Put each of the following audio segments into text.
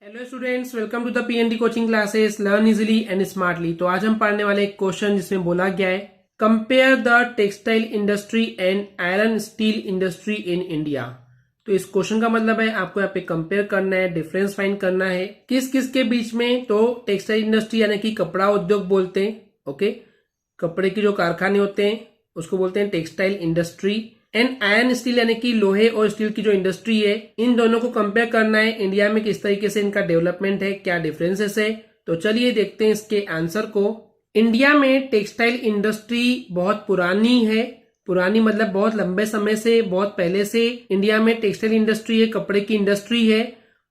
Hello students, welcome to the PND coaching classes learn easily and smartly. तो आज हम पढ़ने वाले एक क्वेश्चन जिसमें बोला गया है compare the textile industry and iron steel industry in India. तो इस क्वेश्चन का मतलब है आपको यहाँ पे कंपेयर करना है, डिफरेंस फाइंड करना है किस किस के बीच में। तो टेक्सटाइल इंडस्ट्री यानी कि कपड़ा उद्योग बोलते हैं, ओके। कपड़े के जो कारखाने होते हैं उसको बोलते हैं textile industry. And iron steel यानी कि लोहे और स्टील की जो इंडस्ट्री है, इन दोनों को कंपेयर करना है इंडिया में किस तरीके से इनका डेवलपमेंट है, क्या डिफरेंसेस है। तो चलिए देखते हैं इसके आंसर को। इंडिया में टेक्सटाइल इंडस्ट्री बहुत पुरानी है। पुरानी मतलब बहुत लंबे समय से, बहुत पहले से इंडिया में टेक्सटाइल इंडस्ट्री है, कपड़े की इंडस्ट्री है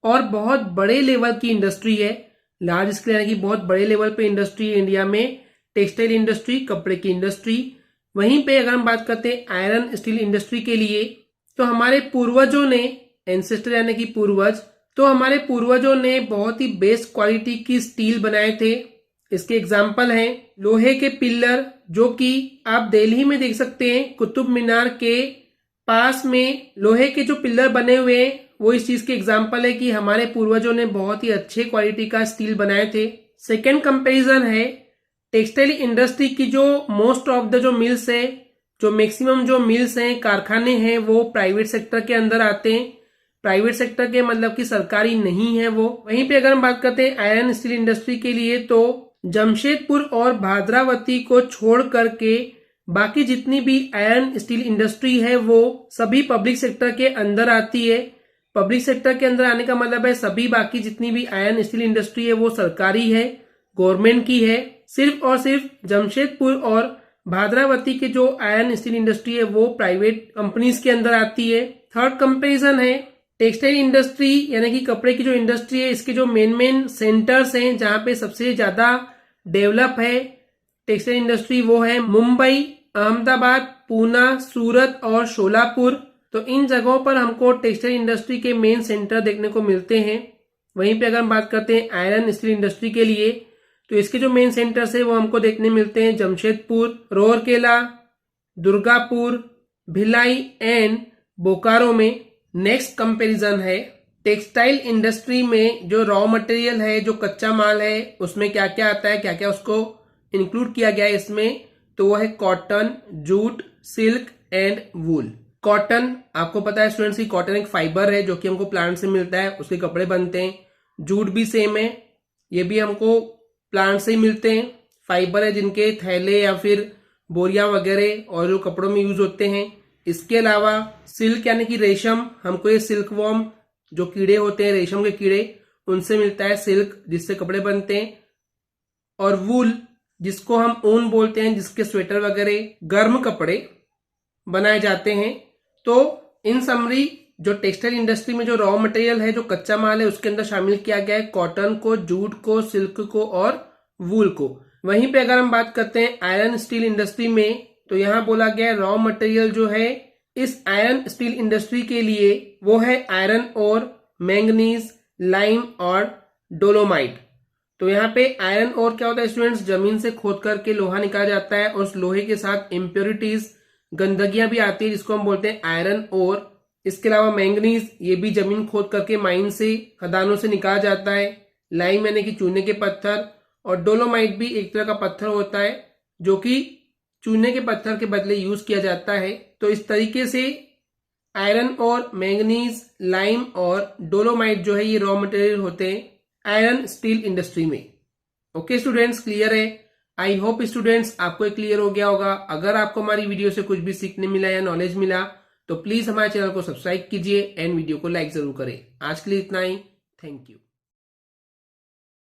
और बहुत बड़े लेवल की इंडस्ट्री है। लार्ज स्केल यानी कि बहुत बड़े लेवल पे इंडस्ट्री है इंडिया में टेक्सटाइल इंडस्ट्री, कपड़े की इंडस्ट्री। वहीं पे अगर हम बात करते हैं आयरन स्टील इंडस्ट्री के लिए, तो हमारे पूर्वजों ने, एंसेस्टर यानी कि पूर्वज, तो हमारे पूर्वजों ने बहुत ही बेस्ट क्वालिटी की स्टील बनाए थे। इसके एग्जाम्पल हैं लोहे के पिल्लर, जो कि आप दिल्ली में देख सकते हैं कुतुब मीनार के पास में लोहे के जो पिल्लर बने हुए हैं, वो इस चीज के एग्जाम्पल है कि हमारे पूर्वजों ने बहुत ही अच्छे क्वालिटी का स्टील बनाए थे। सेकेंड कंपेरिजन है टेक्सटाइल इंडस्ट्री की जो मोस्ट ऑफ द जो मिल्स है, जो मैक्सिमम जो मिल्स हैं, कारखाने हैं, वो प्राइवेट सेक्टर के अंदर आते हैं। प्राइवेट सेक्टर के मतलब कि सरकारी नहीं है वो। वहीं पे अगर हम बात करते हैं आयरन स्टील इंडस्ट्री के लिए, तो जमशेदपुर और भाद्रावती को छोड़ करके बाकी जितनी भी आयरन स्टील इंडस्ट्री है वो सभी पब्लिक सेक्टर के अंदर आती है। पब्लिक सेक्टर के अंदर आने का मतलब है सभी बाकी जितनी भी आयरन स्टील इंडस्ट्री है वो सरकारी है, गवर्नमेंट की है। सिर्फ और सिर्फ जमशेदपुर और भाद्रावती के जो आयरन स्टील इंडस्ट्री है वो प्राइवेट कंपनीज के अंदर आती है। थर्ड कंपैरिजन है टेक्सटाइल इंडस्ट्री यानी कि कपड़े की जो इंडस्ट्री है, इसके जो मेन सेंटर्स हैं जहां पे सबसे ज्यादा डेवलप है टेक्सटाइल इंडस्ट्री, वो है मुंबई, अहमदाबाद, पूना, सूरत और शोलापुर। तो इन जगहों पर हमको टेक्सटाइल इंडस्ट्री के मेन सेंटर देखने को मिलते हैं। वहीं पे अगर हम बात करते हैं आयरन स्टील इंडस्ट्री के लिए, तो इसके जो मेन सेंटर्स है वो हमको देखने मिलते हैं जमशेदपुर, रोरकेला, दुर्गापुर, भिलाई एंड बोकारो में। नेक्स्ट कंपैरिजन है टेक्सटाइल इंडस्ट्री में जो रॉ मटेरियल है, जो कच्चा माल है, उसमें क्या क्या आता है, क्या क्या उसको इंक्लूड किया गया है इसमें। तो वो है cotton, jute, silk and wool. Cotton, आपको पता है स्टूडेंट्स की कॉटन एक फाइबर है जो कि हमको प्लांट से मिलता है, उसके कपड़े बनते हैं। जूट भी सेम है, ये भी हमको प्लांट से ही मिलते हैं, फाइबर है जिनके थैले या फिर बोरियां वगैरह और जो कपड़ों में यूज होते हैं। इसके अलावा सिल्क यानी कि रेशम, हमको ये सिल्क वॉर्म जो कीड़े होते हैं, रेशम के कीड़े, उनसे मिलता है सिल्क, जिससे कपड़े बनते हैं। और वूल, जिसको हम ऊन बोलते हैं, जिसके स्वेटर वगैरह, गर्म कपड़े बनाए जाते हैं। तो इन समरी जो टेक्सटाइल इंडस्ट्री में जो रॉ मटेरियल है, जो कच्चा माल है, उसके अंदर शामिल किया गया है कॉटन को, जूट को, सिल्क को और वूल को। वहीं पे अगर हम बात करते हैं आयरन स्टील इंडस्ट्री में, तो यहां बोला गया है रॉ मटेरियल जो है इस आयरन स्टील इंडस्ट्री के लिए वो है आयरन और, मैंगनीज, लाइम और डोलोमाइट। तो यहाँ पे आयरन और क्या होता है स्टूडेंट्स, जमीन से खोद करके लोहा निकाला जाता है और उस लोहे के साथ इम्प्योरिटीज, गंदगियां भी आती है, जिसको हम बोलते हैं आयरन और। इसके अलावा मैंगनीज, ये भी जमीन खोद करके माइन से, खदानों से निकाला जाता है। लाइम यानी कि चूने के पत्थर, और डोलोमाइट भी एक तरह का पत्थर होता है जो कि चूने के पत्थर के बदले यूज किया जाता है। तो इस तरीके से आयरन और, मैंगनीज, लाइम और डोलोमाइट जो है ये रॉ मटेरियल होते हैं आयरन स्टील इंडस्ट्री में। ओके स्टूडेंट्स, क्लियर है? आई होप स्टूडेंट्स आपको ये क्लियर हो गया होगा। अगर आपको हमारी वीडियो से कुछ भी सीखने मिला या नॉलेज मिला तो प्लीज हमारे चैनल को सब्सक्राइब कीजिए एंड वीडियो को लाइक जरूर करें। आज के लिए इतना ही, थैंक यू।